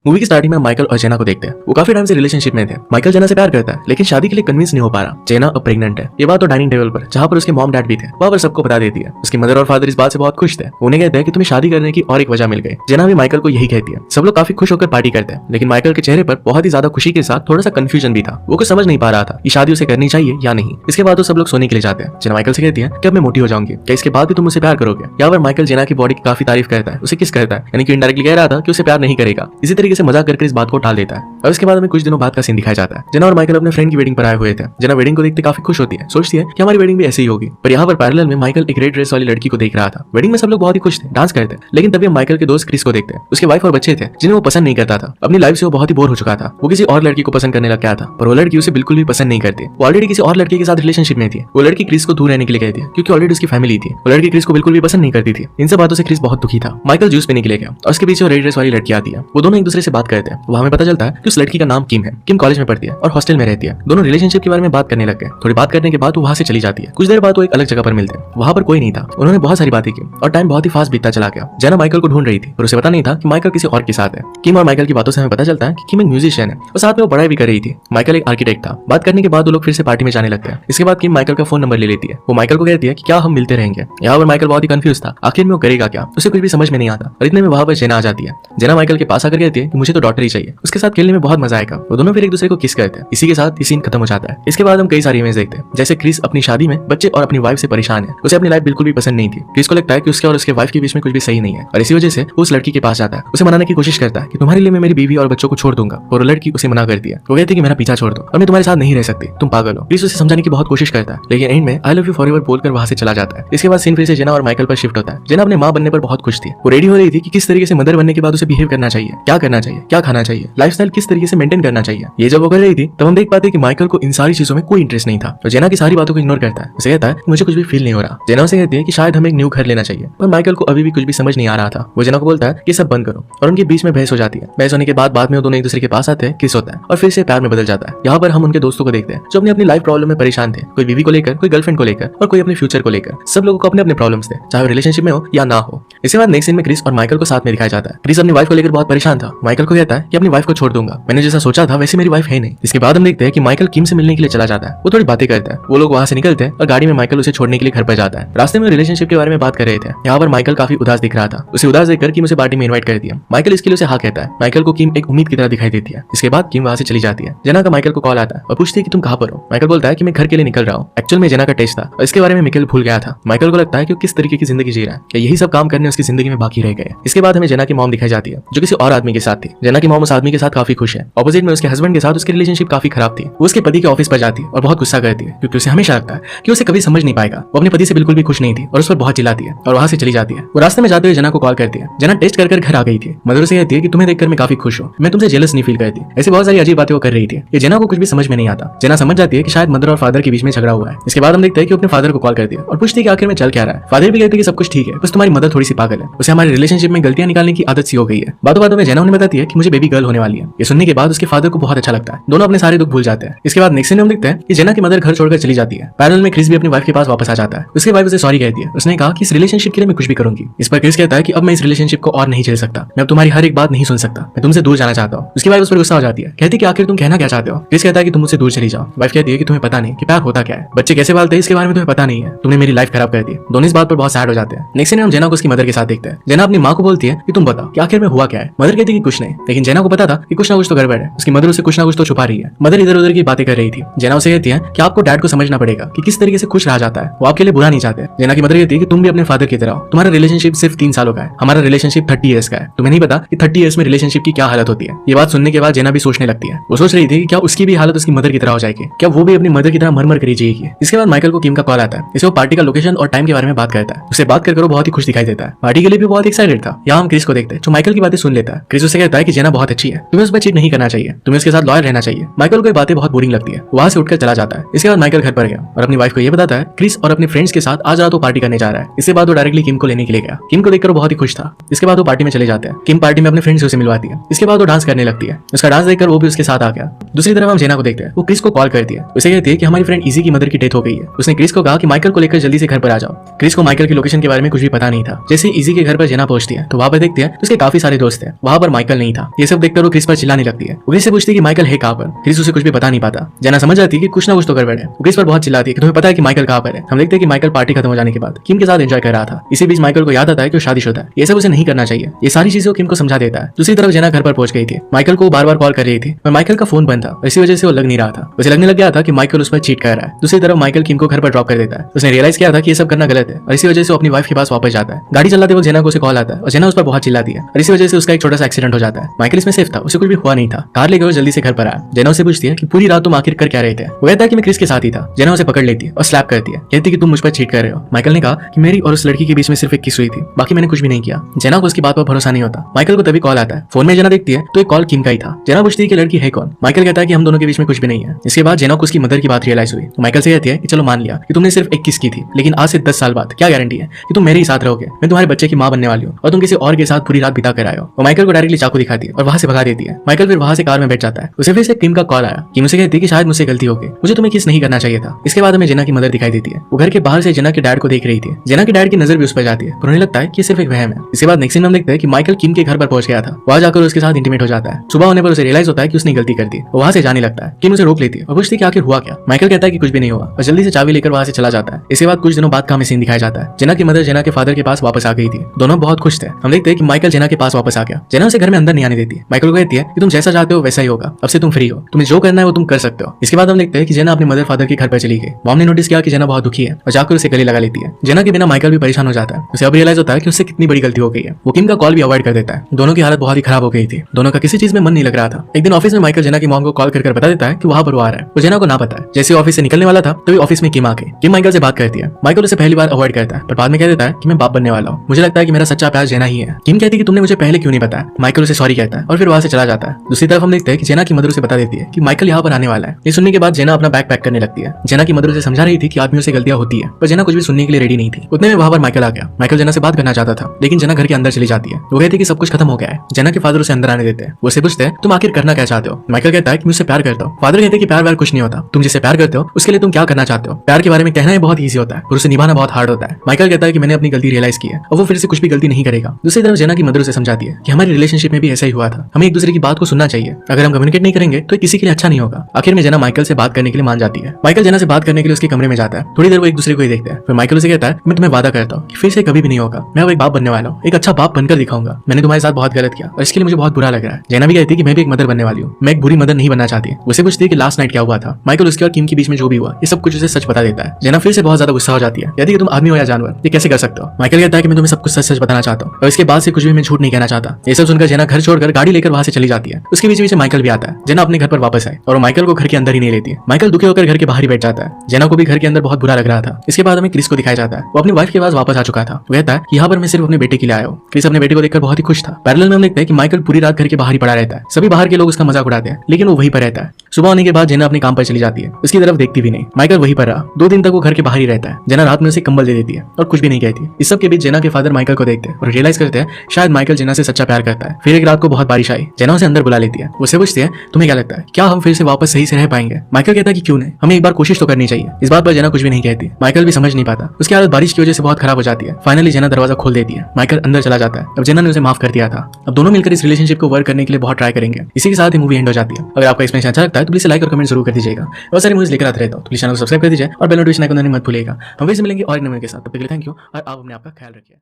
Movie की starting में हम माइकल और जेना को देखते हैं। वो काफी टाइम से रिलेशनशिप में थे। माइकल जेना से प्यार करता है लेकिन शादी के लिए कन्विंस नहीं हो पा रहा। जेना अब प्रेग्नेंट है। ये बात तो डाइनिंग टेबल पर जहाँ पर उसके मॉम डैड भी थे वहाँ पर सबको बता देती है। उसकी मदर और फादर इस बात से बहुत खुश थे। उन्हें कहते हैं कि तुम्हें शादी करने की और एक वजह मिल गई। जेना भी माइकल को यही कहती है। सब लोग काफी खुश होकर पार्टी करते हैं लेकिन माइकल के चेहरे पर बहुत ही ज्यादा खुशी के साथ थोड़ा सा कंफ्यूजन भी था। वो कुछ समझ नहीं पा रहा था कि शादी उसे करनी चाहिए या नहीं। इसके बाद वो सब लोग सोने के लिए जाते हैं। जेना माइकल से कहती है कि अब मैं मोटी हो जाऊंगी, क्या इसके बाद भी तुम मुझसे प्यार करोगे। यहाँ पर माइकल जेना की बॉडी की काफी तारीफ करता है, उसे किस करता है, यानी कि इनडायरेक्टली कह रहा था कि उसे प्यार नहीं करेगा। इसी तरीके से मजाक करके इस बात को टाल देता है। और इसके बाद हमें कुछ दिनों बाद का सीन दिखाया जाता है। जेना और माइकल अपने फ्रेंड की वेडिंग पर आए हुए थे। जेना वेडिंग को देखते काफी खुश होती है, सोचती है कि हमारी वेडिंग भी ऐसे ही होगी। पर यहाँ पर पैरेलल में माइकल एक रेड ड्रेस वाली लड़की को देख रहा था। वेडिंग में सब लोग बहुत ही खुश थे, डांस करते, लेकिन तभी हम माइकल के दोस्त क्रिस को देखते हैं। उसके वाइफ और बच्चे थे जिन्हें वो पसंद नहीं करता था। अपनी लाइफ से वो बहुत ही बोर हो चुका था। वो किसी और लड़की को पसंद करने लग गया था, पर वो लड़की उसे बिल्कुल भी पसंद नहीं करती। वो ऑलरेडी किसी और लड़के के साथ रिलेशनशिप में थी। वो लड़की क्रिस को दूर रहने के लिए कहती है क्योंकि ऑलरेडी उसकी फैमिली थी। वो लड़की क्रिस को बिल्कुल भी पसंद नहीं करती थी। इन सब बातों से क्रिस बहुत दुखी था। माइकल जूस पीने के लिए गया और उसके पीछे रेड ड्रेस वाली लड़की आती है। वो दोनों एक दूसरे से बात करते हैं। वहां हमें पता चलता है कि उस लड़की का नाम किम है। किम कॉलेज में पढ़ती है और हॉस्टल में रहती है। दोनों रिलेशनशिप के बारे में बात करने लग गए। थोड़ी बात करने के बाद वो वहां से चली जाती है। कुछ देर बाद वो एक अलग जगह पर मिलते हैं। वहां पर कोई नहीं था। उन्होंने बहुत सारी बातें की और टाइम बहुत ही फास्ट बीतता चला गया। जेना माइकल को ढूंढ रही थी पर उसे पता नहीं था कि माइकल किसी और के साथ है। किम और माइकल की बातों से हमें पता चलता है कि किम एक म्यूजिशियन है और साथ में वो पढ़ाई भी कर रही थी। माइकल एक आर्किटेक्ट था। बात करने के बाद वो लोग फिर से पार्टी में जाने लगते हैं। इसके बाद किम माइकल का फोन नंबर ले लेती है। वो माइकल को कहती है कि क्या हम मिलते रहेंगे। यहाँ पर माइकल बहुत ही कंफ्यूज था, आखिर में वो करेगा क्या, उसे कुछ भी समझ में नहीं आता। और इतने में वहां पर जेना आ जाती है। जेना माइकल के पास आकर कहती है कि मुझे तो डॉक्टर ही चाहिए, उसके साथ खेलने में बहुत मजा आएगा। वो दोनों फिर एक दूसरे को किस करते हैं। इसी के साथ ये सीन खत्म हो जाता है। इसके बाद हम कई सारी इमेज देखते हैं, जैसे क्रिस अपनी शादी में बच्चे और अपनी वाइफ से परेशान है। उसे अपनी लाइफ बिल्कुल भी पसंद नहीं थी। क्रिस को लगता है कि उसके और उसके वाइफ के बीच में कुछ भी सही नहीं है और इसी वजह से वो उस लड़की के पास जाता है। उसे मनाने की कोशिश करता है कि तुम्हारे लिए मैं मेरी बीवी और बच्चों को छोड़ दूंगा, और वो लड़की उसे मना करती है। वो कहती है कि मेरा पीछा छोड़ दो और मैं तुम्हारे साथ नहीं रह सकती, तुम पागल हो। क्रिस उसे समझाने की बहुत कोशिश करता है लेकिन एंड में आई लव यू फॉरएवर बोलकर वहां से चला जाता है। इसके बाद सीन फिर से जेना और माइकल पर शिफ्ट होता है। जेना अपने मां बनने पर बहुत खुश थी। वो रेडी हो रही थी कि किस तरीके से मदर बनने के बाद उसे बिहेव करना चाहिए, क्या करना चाहिए, क्या खाना चाहिए, लाइफस्टाइल किस तरीके से मेंटेन करना चाहिए। ये जब वो कर रही थी तब हम देख पाते कि माइकल को इन सारी चीजों में कोई इंटरेस्ट नहीं था। तो जेना की सारी बातों को इग्नोर करता है। उसे कहता है मुझे कुछ भी फील नहीं हो रहा। जेना उसे कहती है कि शायद हमें एक न्यू घर लेना चाहिए, पर माइकल को अभी भी कुछ भी समझ नहीं आ रहा था। वो जेना को बोलता है कि सब बंद करो और उनके बीच में बहस हो जाती है। बहस होने के बाद में वो दोनों एक दूसरे के पास आते हैं, किस होता है और फिर से प्यार में बदल जाता है। यहाँ पर हम उनके दोस्तों को देखते हैं जो अपनी लाइफ प्रॉब्लम में परेशान थे। कोई बीवी को लेकर, कोई गर्लफ्रेंड को लेकर और कोई अपने फ्यूचर को लेकर। सब लोगों को अपने अपने प्रॉब्लम्स थे, चाहे रिलेशनशिप में हो या ना हो। इसके बाद नेक्स्ट सीन में क्रिस और माइकल को साथ में दिखाया जाता है। क्रिस अपनी वाइफ को लेकर बहुत परेशान था। माइकल को कहता है कि अपनी वाइफ को छोड़ दूंगा, मैंने जैसा सोचा था वैसे मेरी वाइफ है नहीं। इसके बाद हम देखते हैं कि माइकल किम से मिलने के लिए चला जाता है। वो थोड़ी बातें करता है। वो लोग वहां से निकलते हैं और गाड़ी में माइकल उसे छोड़ने के लिए घर पर जाता है। रास्ते में रिलेशनशिप के बारे में बात कर रहे थे। यहाँ पर माइकल काफी उदास दिख रहा था। उसे उदास देखकर किम उसे पार्टी में इनवाइट कर दिया। माइकल इसके लिए उसे हाँ कहता है। माइकल को किम एक उम्मीद की तरह दिखाई देती है। इसके बाद किम वहां से चली जाती है। जेना का माइकल को कॉल आता है और पूछती है कि तुम कहाँ पर हो। माइकल बोलता है कि मैं घर के लिए निकल रहा हूँ। एक्चुअल में जेना का टेस्ट था और इसके बारे में माइकल भूल गया था। माइकल को लगता है कि वो किस तरीके की जिंदगी जी रहा है, कि यही सब काम करने उसकी जिंदगी में बाकी रह गए। इसके बाद हमें जेना की मॉम दिखाई जाती है जो किसी और आदमी के साथ थी। जेना की मॉम उस आदमी के साथ काफी खुश है। ऑपोजिट में उसके हस्बैंड के साथ उसकी रिलेशनशिप काफी खराब थी। वो उसके पति के ऑफिस पर जाती है और बहुत गुस्सा करती है क्योंकि उसे हमेशा लगता है कि उसे कभी समझ नहीं पाएगा। वो अपने पति से बिल्कुल भी खुश नहीं थी और उस पर बहुत चिल्लाती है और वहां से चली जाती है। वो रास्ते में जाते हुए जेना को कॉल करती है। जेना टेस्ट कर घर आ गई थी। मदर से कहती है कि तुम्हें देखकर मैं काफी खुश हूँ, मैं तुमसे जेलस नहीं फील करती। ऐसी बहुत सारी अजीब बातें वो कर रही थी। ये जेना को कुछ भी समझ में नहीं आता। जेना समझ जाती है कि शायद मदर और फादर के बीच में झगड़ा हुआ है। इसके बाद हम देखते हैं कि अपने फादर को कॉल करती है और पूछती है कि आखिर में चल क्या रहा है। फादर भी कहते हैं कि सब कुछ ठीक है, बस तुम्हारी मदर थोड़ी सी पागल है, उसे हमारे रिलेशनशिप में गलतियां निकालने की आदत सी हो गई है। बातों बातों में जेना उन्हें बताती है कि मुझे बेबी गर्ल होने वाली है। ये सुनने के बाद उसके फादर को बहुत अच्छा लगता है। दोनों अपने सारे दुख भूल जाते हैं। इसके बाद नेक्स्ट सीन में हम देखते हैं कि जेना की मदर घर छोड़कर चली जाती है। पैरेलल में क्रिस भी अपनी वाइफ के पास वापस आ जाता है। उसकी वाइफ उसे सॉरी कहती है। उसने कहा कि इस रिलेशनशिप के लिए मैं कुछ भी करूंगी। इस पर क्रिस कहता है कि अब मैं इस रिलेशनशिप को और नहीं झेल सकता, मैं अब तुम्हारी हर एक बात नहीं सुन सकता, मैं तुमसे दूर जाना चाहता हूँ। उसकी वाइफ उस पर गुस्सा हो जाती है, कहती है कि आखिर तुम कहना क्या चाहते हो। क्रिस कहता है कि तुम मुझसे दूर चली जाओ। वाइफ कहती है कि तुम्हें पता नहीं कि प्यार होता क्या है, बच्चे कैसे पालते हैं इसके बारे में तुम्हें पता नहीं है, तुमने मेरी लाइफ खराब कर दी। दोनों इस बात पर बहुत सैड हो जाते हैं। नेक्स्ट सीन में हम जेना को उसकी मदर के साथ देखते हैं। जेना अपनी माँ को बोलती है कि तुम बताओ कि आखिर में हुआ क्या है। मदर कहती है कि कुछ नहीं, लेकिन जेना को पता था कि कुछ ना कुछ तो गड़बड़ है। उसकी मदर उसे कुछ ना कुछ तो छुपा रही है। मदर इधर उधर की बातें कर रही थी। जेना उसे कहती है कि आपको डैड को समझना पड़ेगा कि किस तरीके से खुश रहा जाता है, वो आपके लिए बुरा नहीं चाहते। जेना की मदर कहती है कि तुम भी अपने फादर की तरह हो, तुम्हारा रिलेशनशिप सिर्फ 3 सालों का है, हमारा रिलेशनशिप 30 ईयर्स का है। तुम्हें नहीं पता कि 30 ईयर्स में रिलेशनशिप की क्या हालत होती है। ये बात सुनने के बाद जेना भी सोचने लगती है। वो सोच रही थी कि क्या उसकी भी हालत उसकी मदर की तरह हो जाएगी, क्या वो भी अपनी मदर की तरह मर करी जाएगी। इसके बाद माइकल को किम का कॉल आता है। इसे वो पार्टी का लोकेशन और टाइम के बारे में बात करता है। उसे बात कर वो बहुत ही खुश दिखाई देता है। पार्टी के लिए भी बहुत एक्साइटेड था। यहाँ हम क्रिस को देखते हैं जो माइकल की बातें सुन लेता है। क्रिस उसे कहता है कि जेना बहुत अच्छी है, तुम्हें उस पर चीट नहीं करना चाहिए, तुम्हें उसके साथ लॉयल रहना चाहिए। माइकल को ये बातें बहुत बोरिंग लगती है। वहां से उठकर चला जाता है। इसके बाद माइकल घर पर गया और अपनी वाइफ को ये बताता है क्रिस और अपने फ्रेंड्स के साथ आज रात वो पार्टी करने जा रहा है। इसके बाद वो डायरेक्टली किम को लेने के लिए गया। किम को देखकर वो बहुत ही खुश था। इसके बाद वो पार्टी में चले जाते हैं। किम पार्टी में अपने फ्रेंड्स से उसे मिलवाती है। इसके बाद वो डांस करने लगती है। उसका डांस देखकर वो भी उसके साथ आ गया। दूसरी तरफ हम जेना को देखते हैं। वो क्रिस को कॉल करती है। उसे कहती है कि हमारी फ्रेंड इजी की मदर की डेथ हो गई है। उसने क्रिस को कहा कि माइकल को लेकर जल्दी से घर पर आ जाओ। क्रिस को माइकल की लोकेशन के बारे में कुछ भी पता नहीं था। जैसे इजी के घर पर जेना पहुंचती है तो वहां पर देखती है उसके काफी सारे दोस्त हैं। वहां पर माइकल माइकल नहीं था। ये सब देखकर वो क्रिस पर चिल्लाने लगती है। वो क्रिस से पूछती है कि माइकल है कहाँ पर। क्रिस उसे कुछ भी बता नहीं पाता। जेना समझ जाती है कि कुछ ना कुछ तो गड़बड़ है। वो क्रिस पर बहुत चिल्लाती है कि तुम्हें पता है कि माइकल कहाँ पर है। हम देखते हैं कि माइकल पार्टी खत्म हो जाने के बाद किम के साथ एंजॉय कर रहा था। इसी बीच माइकल को याद आता है कि वो शादीशुदा है। ये सब उसे नहीं करना चाहिए। ये सारी चीजें किम को समझा देता है। दूसरी तरफ जेना घर पर पहुंच गई थी। माइकल को बार बार कॉल कर रही थी पर माइकल का फोन बंद था। इसी वजह से वो लग नहीं रहा था। उसे लगने लग गया था कि माइकल उस पर चीट कर रहा है। दूसरी तरफ माइकल किम को घर पर ड्रॉप कर देता है। उसने रियलाइज किया था कि ये सब करना गलत है और इसी वजह से वो अपनी वाइफ के पास वापस जाता है। गाड़ी चलाते वक्त जेना को उसे कॉल आता है और जेना उस पर बहुत चिल्लाती है और इसी वजह से उसका एक छोटा सा एक्सीडेंट हो जाता है। माइकल इसमें सेफ था, उसे कुछ भी हुआ नहीं था। कार लेकर वो जल्दी से घर पर आया। जेना उसे पूछती है कि पूरी रात तुम आखिर कर क्या रहे थे। वो कहता है कि मैं क्रिस के साथ ही था। जेना उसे पकड़ लेती है और स्लैप करती है। कहती है कि तुम मुझ पर चीट कर रहे हो। माइकल ने कहा कि मेरी और उस लड़की के बीच में सिर्फ एक किस हुई थी, बाकी मैंने कुछ भी नहीं किया। जेना को उसकी बात पर भरोसा नहीं होता। माइकल को तभी कॉल आता है। फोन में जेना देखती है तो एक कॉल किम का ही था। जेना पूछती है कि लड़की है कौन। माइकल कहता है कि हम दोनों के बीच में कुछ भी नहीं है। इसके बाद जेना को उसकी मदर की बात रियलाइज हुई। तो माइकल से कहती है कि चलो मान लिया कि तुमने सिर्फ एक किस की थी, लेकिन आज से 10 साल बाद क्या गारंटी है कि तुम मेरे ही साथ रहोगे। मैं तुम्हारे बच्चे की मां बनने वाली हूँ और तुम किसी और के साथ पूरी रात बिता कर आए हो। वो माइकल को डायरेक्टली चाकू दिखाती है और वहां से भगा देती है। माइकल फिर वहां से कार में बैठ जाता है। उसे फिर से किम का कॉल आया। किम उसे कहती है कि शायद मुझसे गलती हो गई, मुझे तुम्हें किस नहीं करना चाहिए था। इसके बाद हमें जेना की मदर दिखाई देती है। वो घर के बाहर से जेना के डैड को देख रही थी। जेना के डैड की नजर भी उस पर जाती है पर उन्हें लगता है कि सिर्फ एक वहम है। इसके बाद नेक्स्ट सीन हम देखते हैं कि माइकल किम के घर पर पहुंच गया था। वहां जाकर उसके साथ इंटीमेट हो जाता है। सुबह होने पर उसे रियलाइज होता है कि उसने गलती कर दी। वो वहां से जाने लगता है। किम उसे रोक लेती है और पूछती है कि आखिर हुआ क्या। माइकल कहता है कि कुछ भी नहीं हुआ और जल्दी से चाबी लेकर वहां से चला जाता है। इसके बाद कुछ दिनों बाद का हमें सीन दिखाया जाता है। जेना की मदर जेना के फादर के पास वापस आ गई थी। दोनों बहुत खुश थे। हम देखते हैं कि माइकल जेना के पास वापस आ गया। जेना उसे घर में अंदर नहीं आने देती है। माइकल को कहती है कि तुम जैसा चाहते हो वैसा ही होगा, अब से तुम फ्री हो, तुम्हें जो करना है वो तुम कर सकते हो। इसके बाद हम देखते हैं कि जेना अपने मदर फादर के घर पर चली गई। मॉम ने नोटिस किया कि जेना बहुत दुखी है और जाकर उसे गले लगा लेती है। जेना के बिना माइकल भी परेशान हो जाता है। उसे अब रियलाइज होता है कि उससे कितनी बड़ी गलती हो गई है। वो किम का कॉल भी अवॉइड कर देता है। दोनों की हालत बहुत ही खराब हो गई थी। दोनों का किसी चीज में मन नहीं लग रहा था। एक दिन ऑफिस में माइकल जेना की मॉम को कॉल कर बता देता है कि वहां पर वो आ रहा है। वो जेना को ना पता है। जैसे ऑफिस से निकलने वाला था तभी ऑफिस में किम आ गई। किम माइकल से बात करती है। माइकल उसे पहली बार अवॉइड करता है पर बाद में कह देता है कि मैं बाप बनने वाला हूँ, मुझे लगता है कि मेरा सच्चा प्यार जेना ही है। किम कहती है कि तुमने मुझे पहले क्यों नहीं बताया। माइकल उसे सॉरी कहता है और फिर वहां से चला जाता है। दूसरी तरफ हम देखते हैं कि जेना की मदर उसे बता देती है कि माइकल यहाँ पर आने वाला है। ये सुनने के बाद जेना अपना बैग पैक करने लगती है। जेना की मदर उसे समझा रही थी कि आदमियों से गलतियां होती है पर जेना कुछ भी सुनने के लिए रेडी नहीं थी। उतने में वहां पर माइकल आ गया। माइकल जेना से बात करना चाहता था लेकिन जेना घर के अंदर चली जाती है। वो कहती है कि सब कुछ खत्म हो गया है। जेना के फादर उसे अंदर आने देते हैं। वो उसे पूछते हैं तुम आखिर करना क्या चाहते हो। माइकल कहता है कि मुझसे प्यार करता हूँ। फादर कहते हैं कि प्यार व्यार कुछ नहीं होता, तुम जिससे प्यार करते हो उसके लिए तुम क्या करना चाहते हो। प्यार के बारे में कहना बहुत ईजी होता है और उसे निभाना बहुत हार्ड होता है। माइकल कहता है कि मैंने अपनी गलती रियलाइज की है और वो फिर से कुछ भी गलती नहीं करेगा। दूसरी तरफ जेना की मदर उसे समझाती है कि हमारी रिलेशनशिप में भी ऐसा ही हुआ था, हमें एक दूसरे की बात को सुनना चाहिए। अगर हम कम्युनिकेट नहीं करेंगे तो किसी के लिए अच्छा नहीं होगा। आखिर में जेना माइकल से बात करने के लिए मान जाती है। माइकल जेना से बात करने के लिए उसके कमरे में जाता है। थोड़ी देर वो एक दूसरे को ही देखते हैं। फिर माइकल उसे कहता है मैं तुम्हें वादा करता हूँ कि फिर से कभी भी नहीं होगा। मैं अब एक बाप बनने वाला हूँ, एक अच्छा बाप बनकर दिखाऊंगा। मैंने तुम्हारे साथ बहुत गलत किया और इसके लिए मुझे बहुत बुरा लग रहा है। जेना भी कहती है कि मैं भी एक मदर बनने वाली हूँ, मैं एक बुरी मदर नहीं बनना चाहती। उसे पूछती है कि लास्ट नाइट क्या हुआ था। माइकल उसके और किम के बीच में जो भी हुआ ये सब कुछ उसे सच बता देता है। जेना फिर से बहुत ज्यादा गुस्सा हो जाती है। कहती है कि तुम आदमी हो या जानवर, ये कैसे कर सकते हो। माइकल कहता है कि मैं तुम्हें सब कुछ सच सच बताना चाहता हूँ और इसके बाद से कुछ भी मैं झूठ नहीं कहना चाहता। ये सब सुनकर जेना घर छोड़कर गाड़ी लेकर वहां से चली जाती है। उसके बीच माइकल भी आता है। जेना अपने घर पर वापस आए और माइकल को घर के अंदर ही नहीं लेती है। माइकल दुखी होकर घर के बाहर ही बैठ जाता है। जेना को भी घर के अंदर बहुत बुरा लग रहा था। इसके बाद हमें क्रिस को दिखाया जाता है। वो अपनी वाइफ के पास वापस आ चुका था। वो कहता है कि यहाँ पर मैं सिर्फ अपने बेटे के लिए आया हूँ। क्रिस अपने बेटे को देखकर बहुत ही खुश था। पैरेलल में हम देखते हैं कि माइकल पूरी रात घर के बाहर ही पड़ा रहता है। सभी बाहर के लोग उसका मजाक उड़ाते हैं लेकिन वो वहीं पर रहता है। सुबह होने के बाद जेना अपने काम पर चली जाती है। उसकी तरफ देखती भी नहीं। माइकल वहीं पर रहा। 2 दिन तक वो घर के बाहर ही रहता है। जेना रात में उसे कंबल दे देती है और कुछ भी नहीं कहती। इस सब के बीच जेना के फादर माइकल को देखते हैं और रियलाइज करते हैं शायद माइकल जेना से सच्चा प्यार करता है। फिर एक रात को बहुत बारिश आई। जेना उसे अंदर बुला लेती है। उससे पूछती है तुम्हें क्या लगता है क्या हम फिर से वापस सही से रह पाएंगे। माइकल कहता है कि क्यों नहीं, हमें एक बार कोशिश तो करनी चाहिए। इस बात पर जेना कुछ भी नहीं कहती। माइकल भी समझ नहीं पाता। उसकी हालत बारिश की वजह से बहुत खराब हो जाती है। फाइनली जेना दरवाजा खोल देती है। माइकल अंदर चला जाता है। अब जेना ने उसे माफ कर दिया था। अब दोनों मिलकर इस रिलेशनशिप को वर्क करने के लिए बहुत ट्राई करेंगे। इसी के साथ ही मूवी एंड हो जाती है। अगर आपका एक्सपीरियंस अच्छा लगता है तो प्लीज लाइक और कमेंट जरूर कर दीजिएगा। बहुत सारी मूवीज लेकर आते रहता हूँ तो प्लीज चैनल को सब्सक्राइब कर दीजिए और बेल नोटिफिकेशन आइकन दबाना मत भूलिएगा। हम फिर से मिलेंगे और नए मूवी के साथ। तब तक के लिए थैंक यू और आप अपने आपका ख्याल रखिए।